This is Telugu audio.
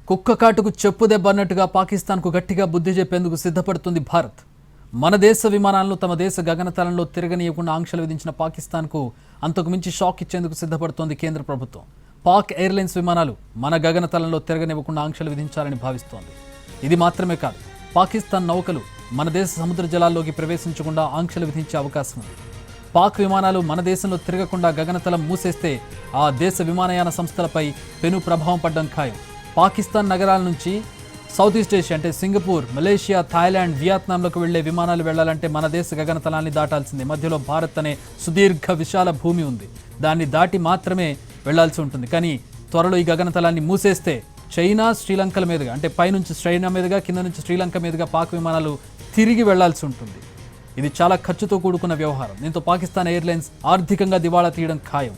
కుక్క కాటుకు చెప్పు దెబ్బ అన్నట్టుగా పాకిస్తాన్కు గట్టిగా బుద్ధి చెప్పేందుకు సిద్ధపడుతుంది భారత్. మన దేశ విమానాలను తమ దేశ గగనతలంలో తిరగనీయకుండా ఆంక్షలు విధించిన పాకిస్తాన్కు అంతకు మించి షాక్ ఇచ్చేందుకు సిద్ధపడుతోంది కేంద్ర ప్రభుత్వం. పాక్ ఎయిర్లైన్స్ విమానాలు మన గగనతలంలో తిరగనివ్వకుండా ఆంక్షలు విధించాలని భావిస్తోంది. ఇది మాత్రమే కాదు, పాకిస్తాన్ నౌకలు మన దేశ సముద్ర జలాల్లోకి ప్రవేశించకుండా ఆంక్షలు విధించే అవకాశం ఉంది. పాక్ విమానాలు మన దేశంలో తిరగకుండా గగనతలం మూసేస్తే ఆ దేశ విమానయాన సంస్థలపై పెను ప్రభావం పడ్డం ఖాయం. పాకిస్తాన్ నగరాల నుంచి సౌత్ ఈస్ట్ ఏషియా అంటే సింగపూర్, మలేషియా, థాయిలాండ్, వియత్నాంలకు వెళ్లే విమానాలు వెళ్లాలంటే మన దేశ గగనతలాన్ని దాటాల్సిందే. మధ్యలో భారత్ అనే సుదీర్ఘ విశాల భూమి ఉంది, దాన్ని దాటి మాత్రమే వెళ్లాల్సి ఉంటుంది. కానీ త్వరలో ఈ గగనతలాన్ని మూసేస్తే చైనా, శ్రీలంకల మీదుగా అంటే పైనుంచి చైనా మీదుగా, కింద నుంచి శ్రీలంక మీదుగా పాక్ విమానాలు తిరిగి వెళ్లాల్సి ఉంటుంది. ఇది చాలా ఖర్చుతో కూడుకున్న వ్యవహారం. దీంతో పాకిస్తాన్ ఎయిర్లైన్స్ ఆర్థికంగా దివాళా తీయడం ఖాయం.